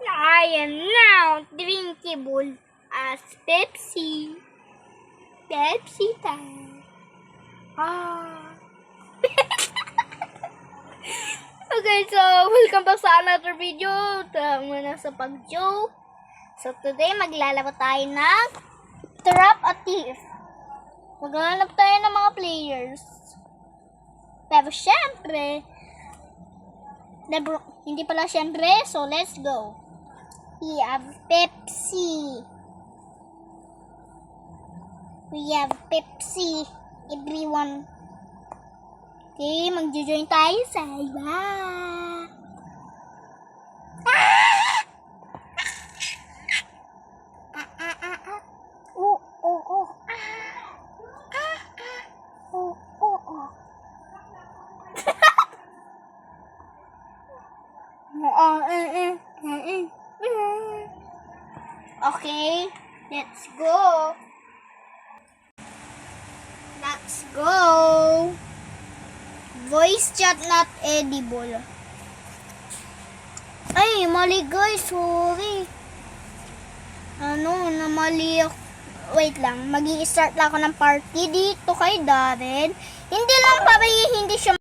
I am now drinkable as Pepsi. Pepsi time. Okay, so welcome back sa another video. Muna sa pag-joke. So today maglalaro tayo ng Trap a Thief. Maglalaro tayo ng mga players. Pero syempre, hindi pala syempre, so let's go. We have Pepsi. We have Pepsi. Everyone. Okay, mag-join tayo sa iba. Okay, let's go. Let's go. Voice chat not edible. Ay, mali guys, sorry. Namali ako. Wait lang, mag-i-start lang ako ng party dito kay Darren. Hindi lang para hindi siya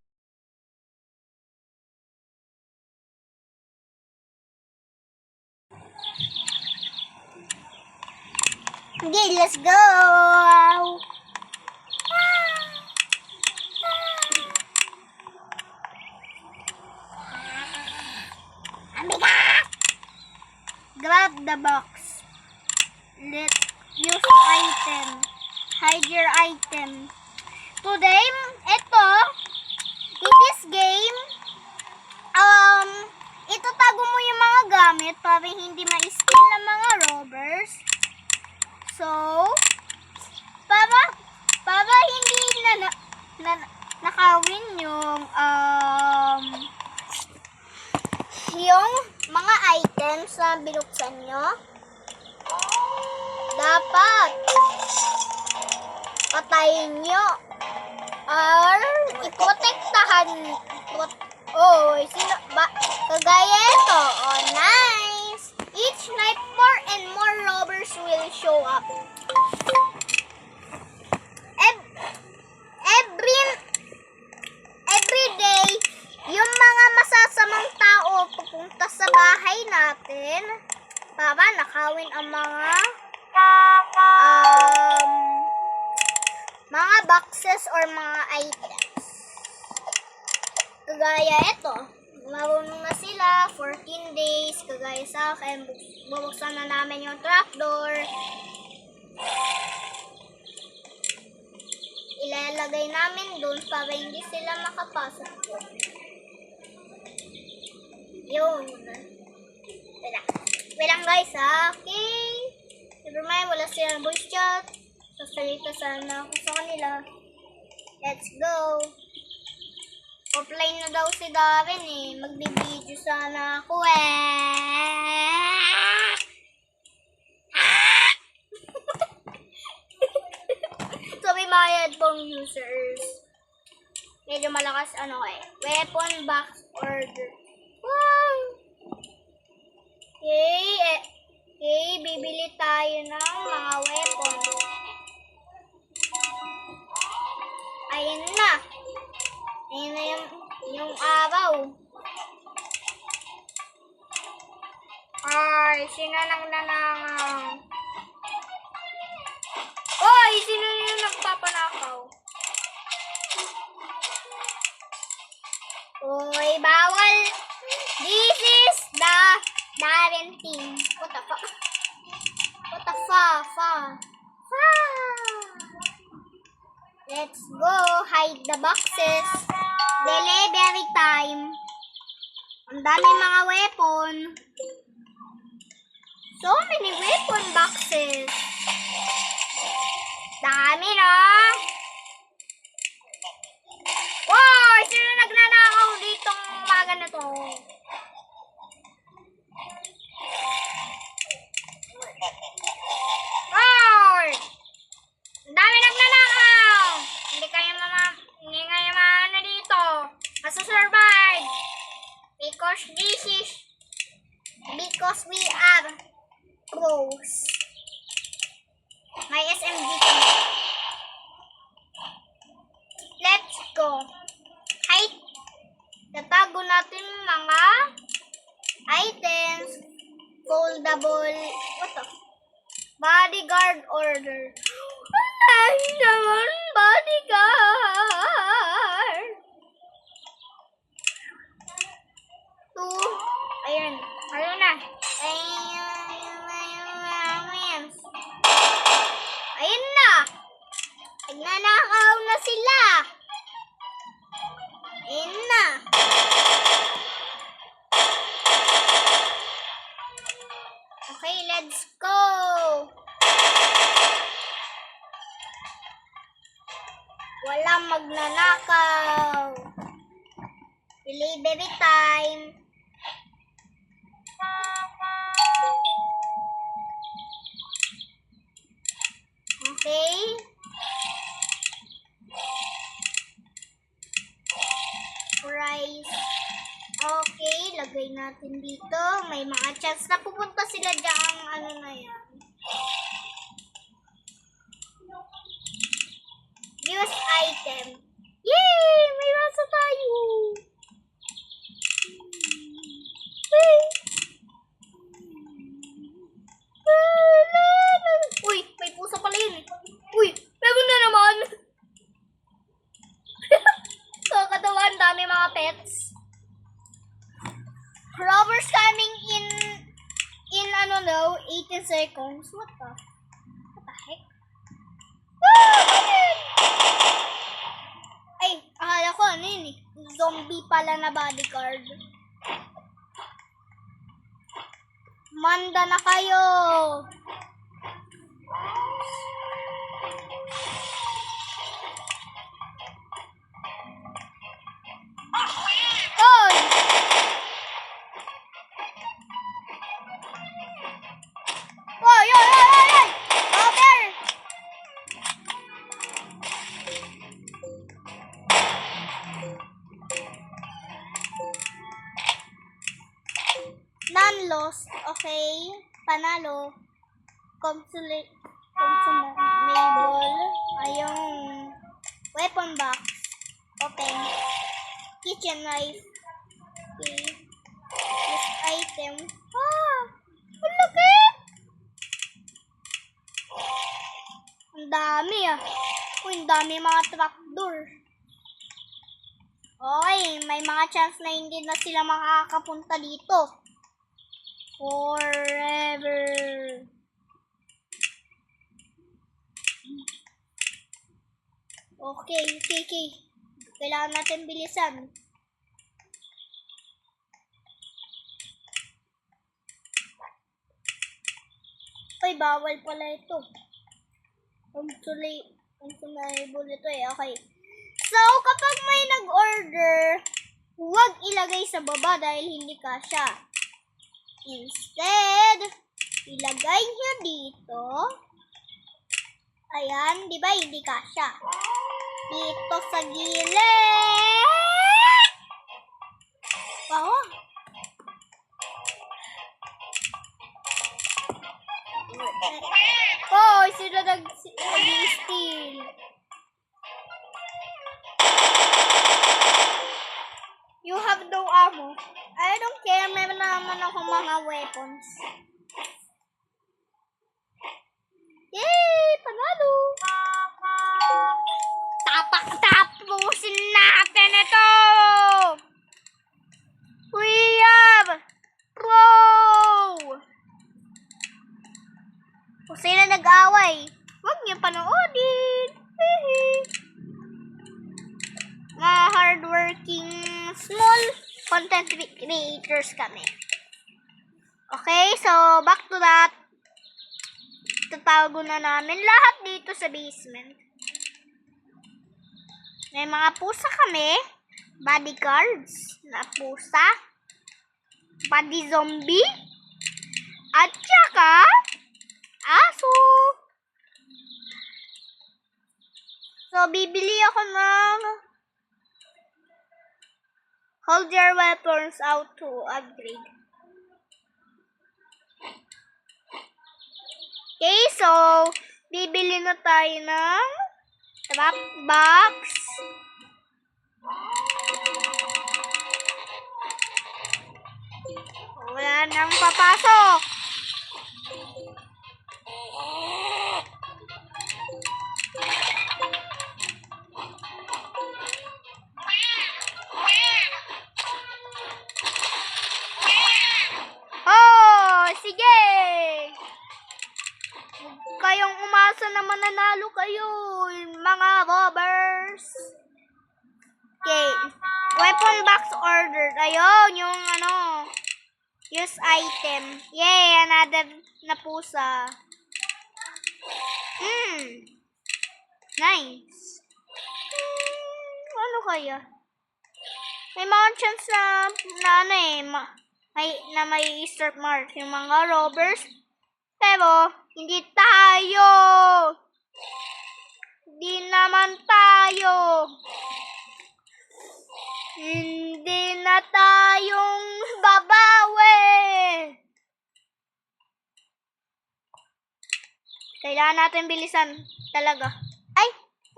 okay, let's go. Grab the box. Let's use item. Hide your item. Today, in this game, itatago mo yung mga gamit para hindi ma-steal ng mga robbers. So, para hindi nakawin yung mga items na binuksan nyo, dapat patayin nyo or iprotektahan. Kagaya ito. Oh, nice. Each night more and more robbers will show up. Every day, yung mga masasamang tao pupunta sa bahay natin para nakawin ang mga boxes or mga items. Kagaya ito, marunong na sila, 14 days, kagaya sa akin, bubuksan na namin yung trapdoor. Ilalagay namin doon para hindi sila makapasok doon. Yun. Wait lang guys, okay? Never mind, wala silang voice chat. Sasalita sana ako sa kanila. Let's go. Offline na daw si Darren eh. Magbibideo sana ako So may mga headphone users. Medyo malakas weapon box order. Wow! Okay, bibili tayo ng mga weapon. Ayan na. Ayan na yung araw. Ay, sino nang nanangaw? Oy, sino yung nagpapanakaw? Oy, bawal. This is the Darren team. What the fuck? What the fuck? Let's go. Hide the boxes. Delivery time. Ang dami mga weapon. So many weapon boxes. Dami na. Wow! Sino nagnanakaw ditong umaga na to? Wow! Ang dami nagnanakaw. Hindi kayo maano dito. Masusurvive. course, this is because we are pros. May SMG kami. Let's go. Height. Tatago natin mga items. Foldable. What the? Bodyguard order. Ay naman, bodyguard. Ayan. Ayun na. Ayun na. Nagnanakaw na sila. Ayun na. Okay, let's go. Walang magnanakaw. Delivery time. Okay. Price. Okay, lagay natin dito. May mga chance na pupunta sila dyan. Ano na yan. Use item. Yay! May masa tayo. Yay! Uy, may pusa pala yun eh. Uy, meron na naman. Kakatawa, ang dami mga pets. Robbers coming in 18 seconds. What the heck? Ay, akala ko ano yun eh. Zombie pala na bodyguard. Manda na kayo. Oy! Oy, oy, oy, oy, oy! Robber! Non-lost. Okay. Panalo. Consumable. Ayong weapon box. Open. Kitchen knife. Okay. This item. Ah! Ang laki! Ang dami ah. Uy, ang dami mga trapdoor. Okay, may mga chance na hindi na sila makakapunta dito. Forever. Okay. Kailangan natin bilisan. Ay, bawal pala ito. Consumable ito eh. Okay. So, kapag may nag-order, huwag ilagay sa baba dahil hindi kasya. Instead, ilagay nyo dito. Ayan, di ba hindi kasya? Dito sa gilid. Oh. Oh, sila nag-steal. You have no ammo. I don't care. Meron naman ako mga weapons. Yay! Panalo! Tapusin natin ito! We have pro! Kung sino nag-away, huwag niyo panoodin. Mga hardworking small content creators kami. Okay, so back to that. Tatago na namin lahat dito sa basement. May mga pusa kami. Bodyguards na pusa. Body zombie. At saka aso. So, bibili ako ng Hold your weapons out to upgrade. Okay, so, bibili na tayo ng trap box. Wala nang papasok. Oh, sige. Kayong umasa na mananalo kayo, mga robbers. Okay. Weapon box ordered. Ayun, yung use item. Yay, another na pusa. Nice. Ano kaya? May mga chance na may Easter mark yung mga robbers. Pero, hindi tayo. Hindi naman tayo. Hindi na tayong babawi. Kailangan natin bilisan talaga. Ay,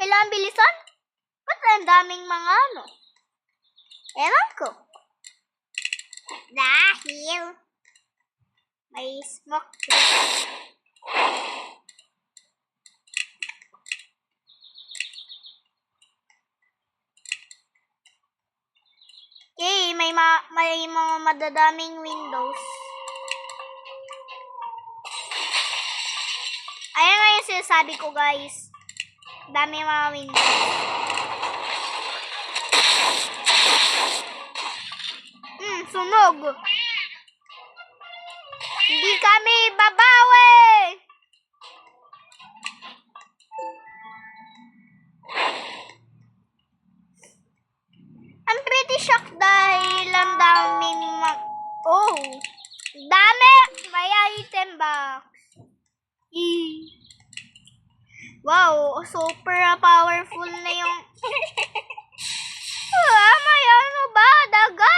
kailangan bilisan? Ba't ang daming mga ewan ko. Dahil may smoke. Okay, may mga madadaming windows. Ayan nga yung sinasabi ko, guys. Dami mga windows. Sunog. Hindi kami babawi. I'm pretty shocked dahil ang daming dami! May item box. Wow, super powerful na yung may daga!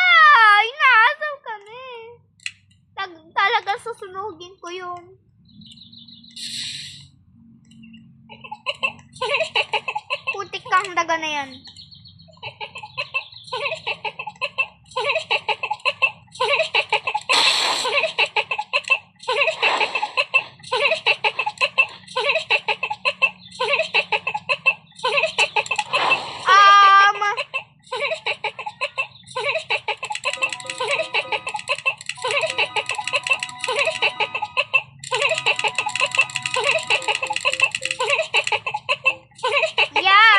Inaasaw kami. Talaga susunugin ko yun. Putik kang daga na yan.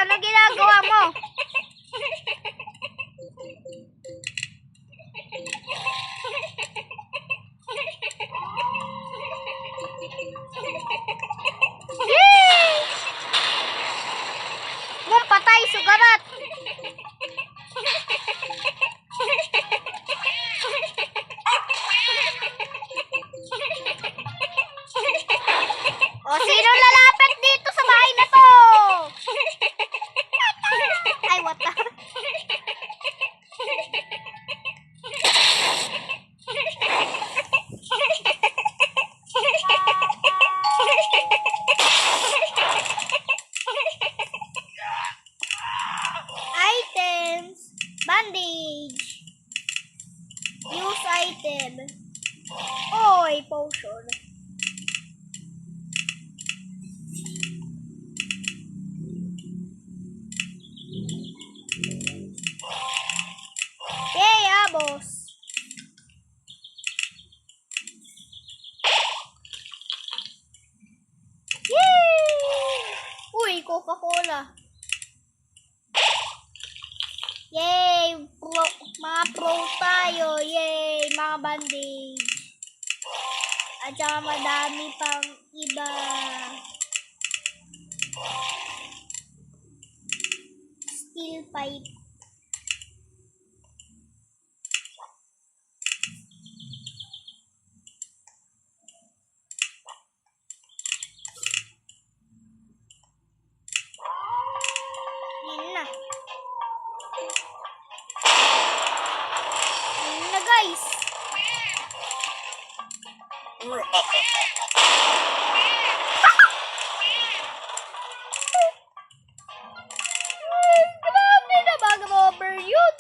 Ano ginagawa mo? Patay, sugarat! O, sino lalapit dito sa bahay na to? Ay, what the? Items. Bandage. Use item. Oy, potion. Yay, boss. Yay! Uy, Coca-Cola. Yay! Mga pro tayo. Yay! Mga bandage. At saka madami pang iba. Steel pipe. Yan na. Grabe na mag-robber yun.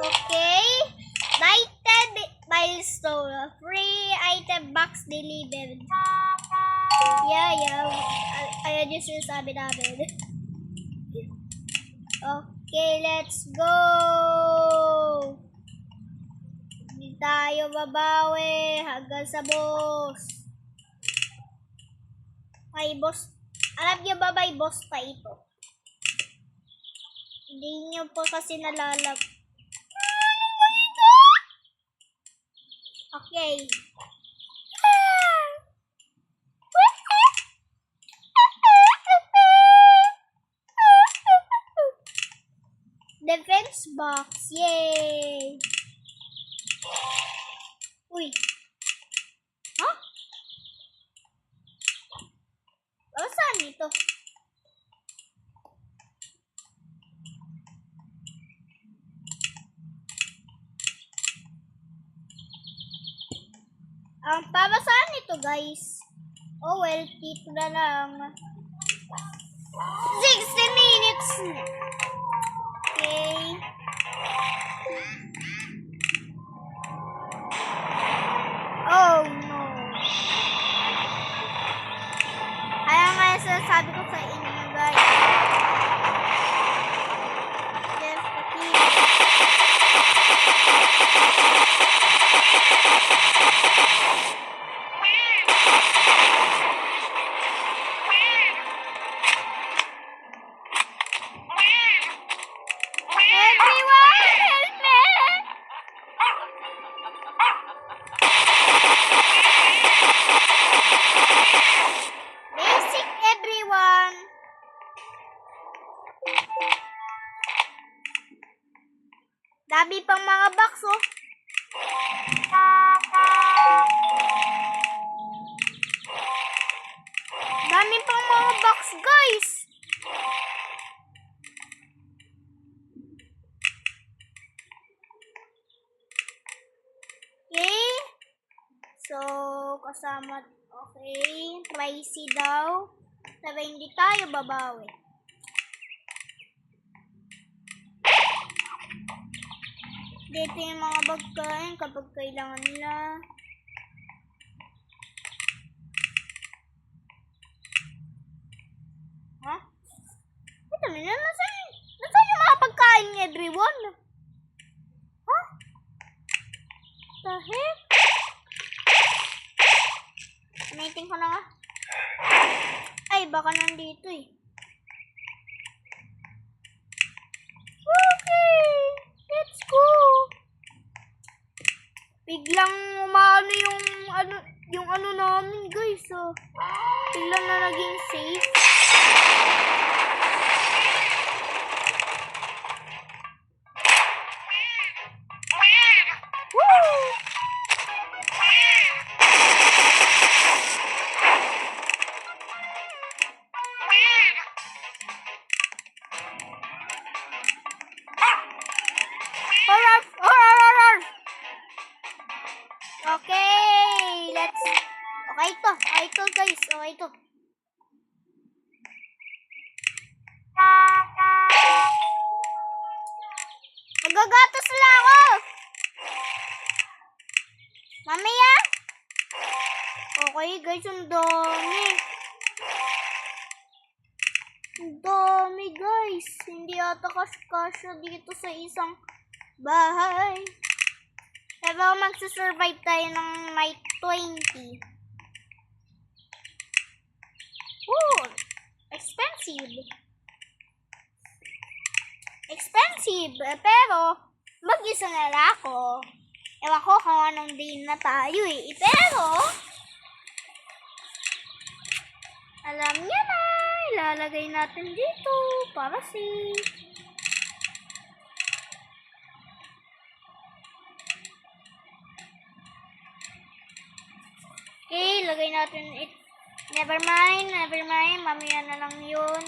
Okay. Lighted milestone. Free item box delivered. Yeah. Ayan yung sinasabi namin. Okay, let's go! Hindi tayo babawi hanggang sa boss. May boss. Alam niyo ba may boss pa ito? Hindi niyo po kasi nalalap. Ano ba ito? Okay. Defense box. Yay! Uy. Huh? Oh, saan ito? Para saan ito, guys? Oh, well, dito na lang. 60 minutes. Okay. Oh, no. Kaya nga yung sinasabi ko sa inyo, guys. Just a key. Dami pang mga box, oh. Dami pang mga box, guys. Okay. So, kasama, okay. Pricey daw. Pero hindi tayo babawi. Dito yung mga bagkain kapag kailangan nila. Ha? Ito na, nasaan yung mga pagkain ni everyone? Ha? The heck? Gamitin ko na nga. Ay, baka nandito eh. Okay. Let's go. Biglang umano yung ano namin, guys. Oh. Biglang na naging safe. Woo! Okay, let's... Okay ito guys. Okay ito. Magagatas lang ako. Mamaya. Okay guys, ang dami. Ang dami guys. Hindi ata kasya dito sa isang bahay. Pero magsusurvive tayo ng night 20. Ooh, expensive. Expensive. Pero, mag-isa na lang ako. Ewan ko kung anong day na tayo eh. Pero, alam niya na. Ilalagay natin dito para safe. Okay, lagay natin it. Never mind. Mamaya na lang yun.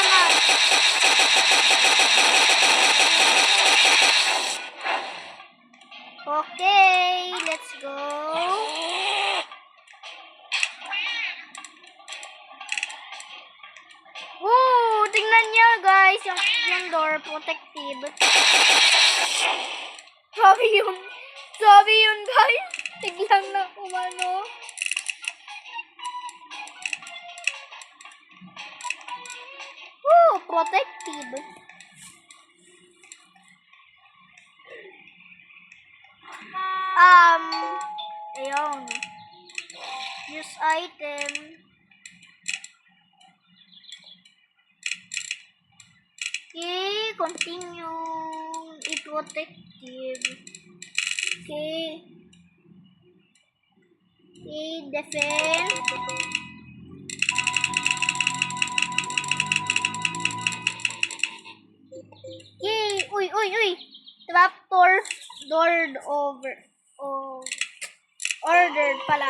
naman. Okay, let's go. Woo! Tingnan niyo guys, yung door protective. Sabi yun guys. Tiglang na umano. Woo! Protective. Ayun. Use item. Okay, continue. I-protective. Okay. Okay, defend. Okay, uy. Trapdoor, doored over. Oh, ordered pala.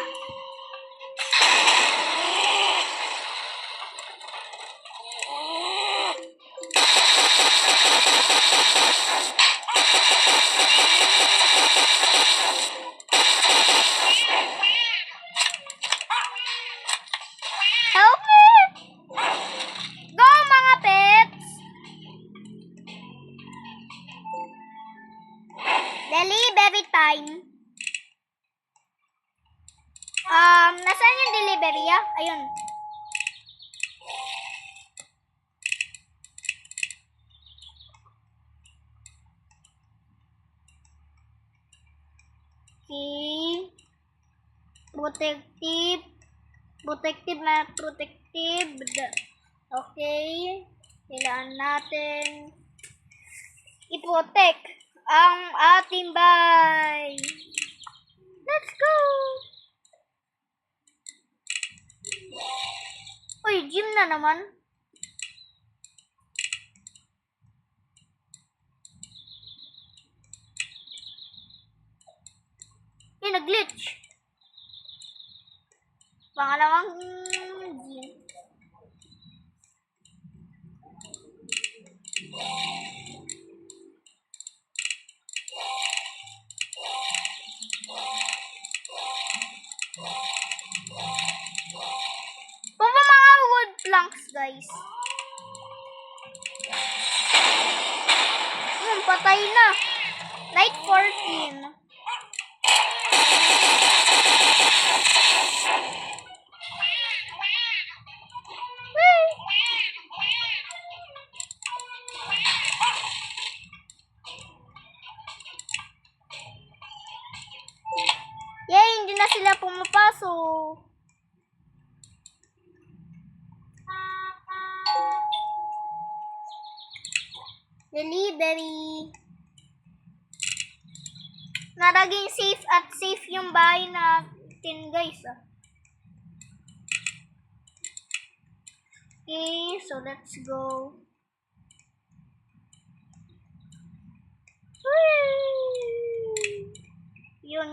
Help me! Go mga pets! Delivery time. Nasaan yung delivery ah? Ayun. Okay. Protective na protective. Okay. Kailangan natin i-protect ang ating bahay. Let's go! Uy, gym na naman. Nag-glitch. Pangalawang gym. Pumpa mga wood planks, guys. Patay na. Night 14. Yay, hindi na sila pumapasok. Delivery. Naraging safe at safe yung bahay natin, guys. Okay, so let's go. Yun.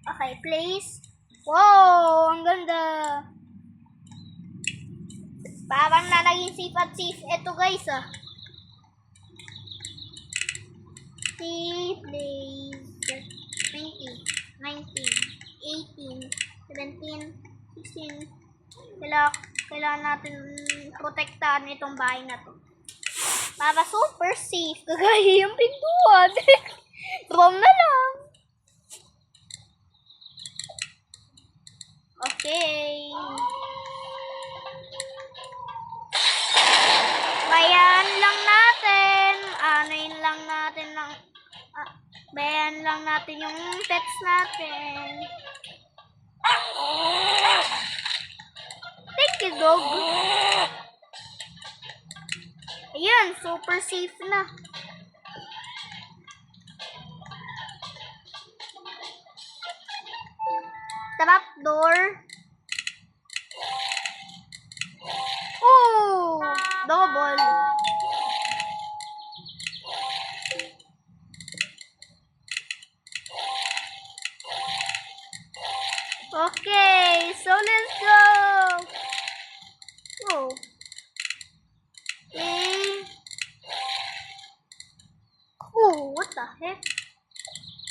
Okay, place. Wow, ang ganda. Parang na naging safe at safe. Ito guys See, place. 20, 19, 18, 17, 16. Kailangan natin protektahan itong bahay na to. Para super safe. Kagaya yung pintuan. Wrong na lang. Okay. Bayan lang natin. Bayan lang natin yung pets natin. Thank you, dog. Ayan, super safe na. Trapdoor. Oh, double. Okay, so let's go. Oh. Okay. Oh, what the heck?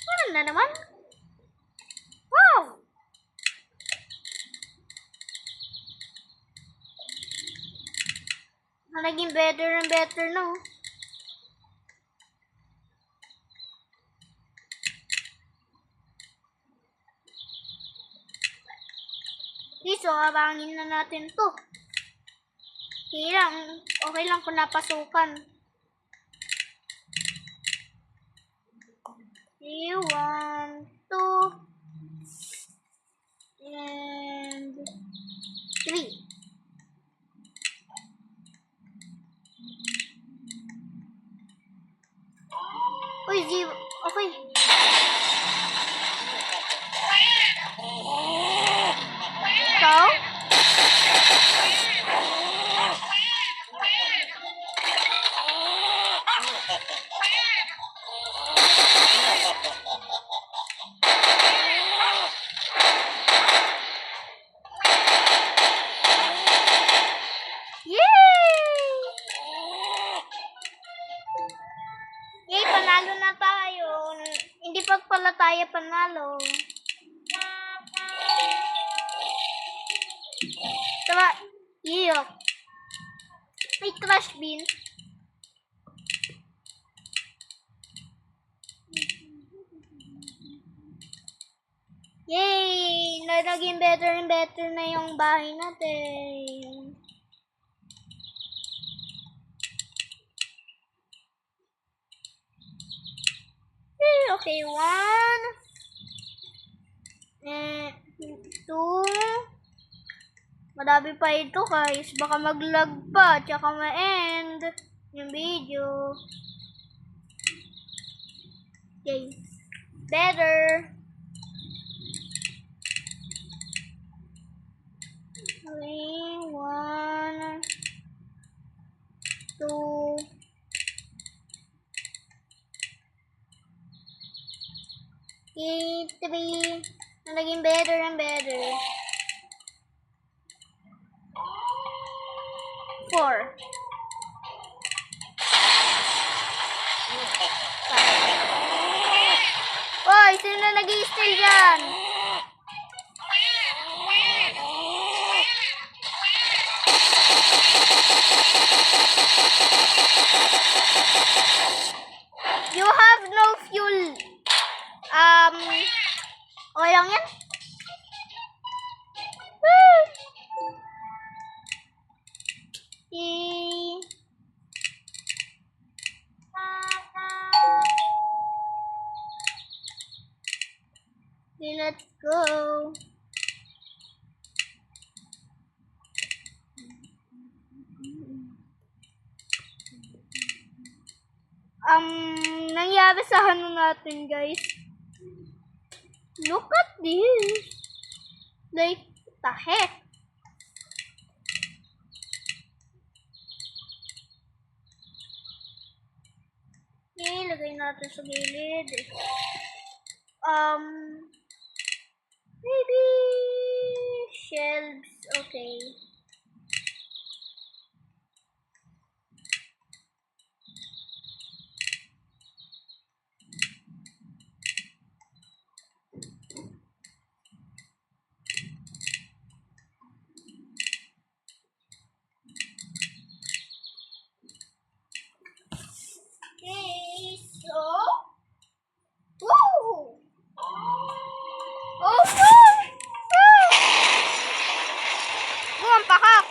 Ano na naman? Wow! Naging better and better na. So, abangin na natin to. Okay lang kung napasukan. Okay, 1, 2, and 3. Uy, zero. Okay. Ikaw? Yay, panalo na tayo. Hindi pa pala tayo panalo. Tama, iyok. May trash bin. Yay! Naging better and better na yung bahay natin. Okay, 1 and 2. Madami pa ito guys. Baka mag-lag pa. Tsaka ma-end yung video. Okay. Better. Okay, 1, 2. Okay, 3. Naging better and better. 4. Oy, sino na nag-i-steal dyan? You have no fuel. Okay lang yan? Okay, let's go. Nangyari sa ano natin, guys. Look at this. Like, the heck? Okay, lagay natin sa gilid. Maybe shelves. Okay. Okay, so. Woo! Oh, no! Ang pakak!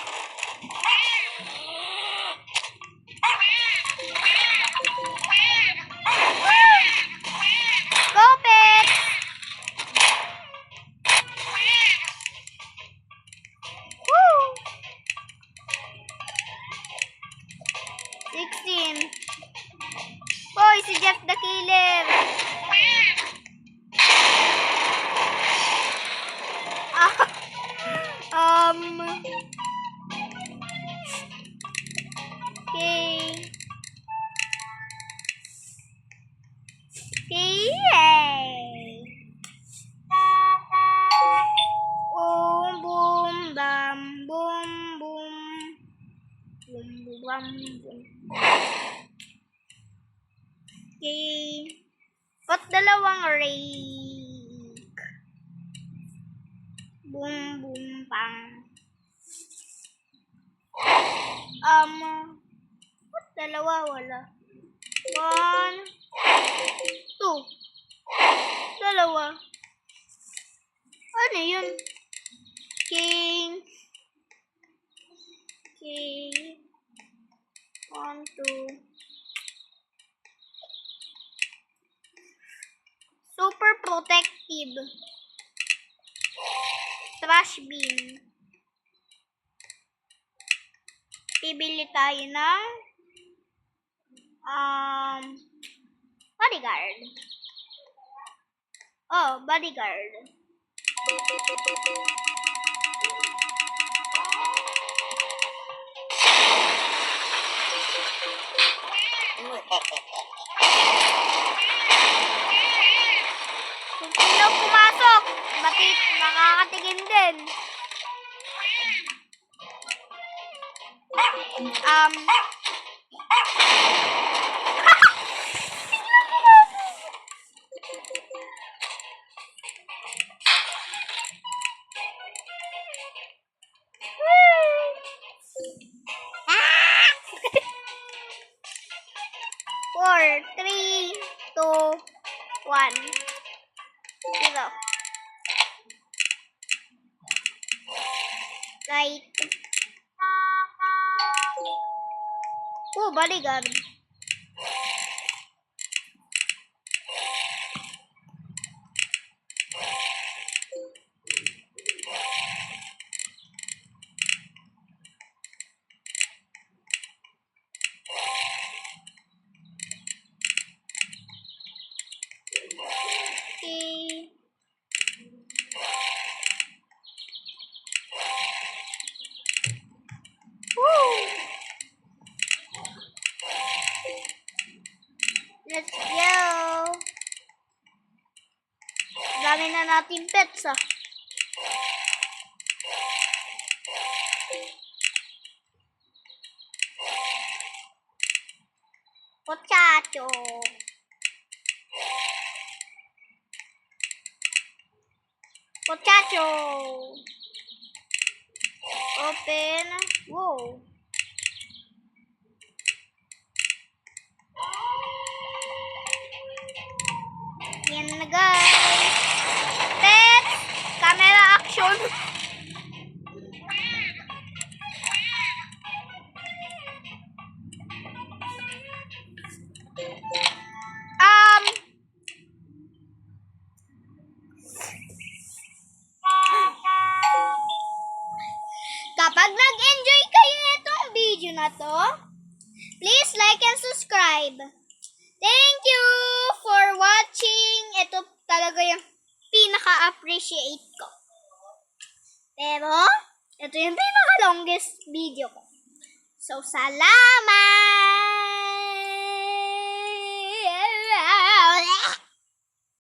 Go, pet! Woo! 16. Boy, si Jeff the Killer. Okay. Okay. Bam, boom. Okay. Ba't dalawang rake? Boom, boom, pang. Ba't dalawa? Wala. 1, 2. Dalawa. Ano yun? King. King. 1, 2. Super protective. Trash bin. Bibili tayo ng bodyguard. Oh, bodyguard. Kung sino pumasok, bakit makakatigin din? Four, 3, 2, 1. 0. Right. Oh, bodyguard. Okay. Woo! Let's go! Dami na natin pets ah. Potato. Potato. Open. Whoa. Yan na guys. Pets. Camera action. Kapag nag-enjoy kayo itong video na to, please like and subscribe. Thank you for watching. Ito talaga yung pinaka-appreciate ko. Pero, ito yung pinaka-longest video ko. So, salamat!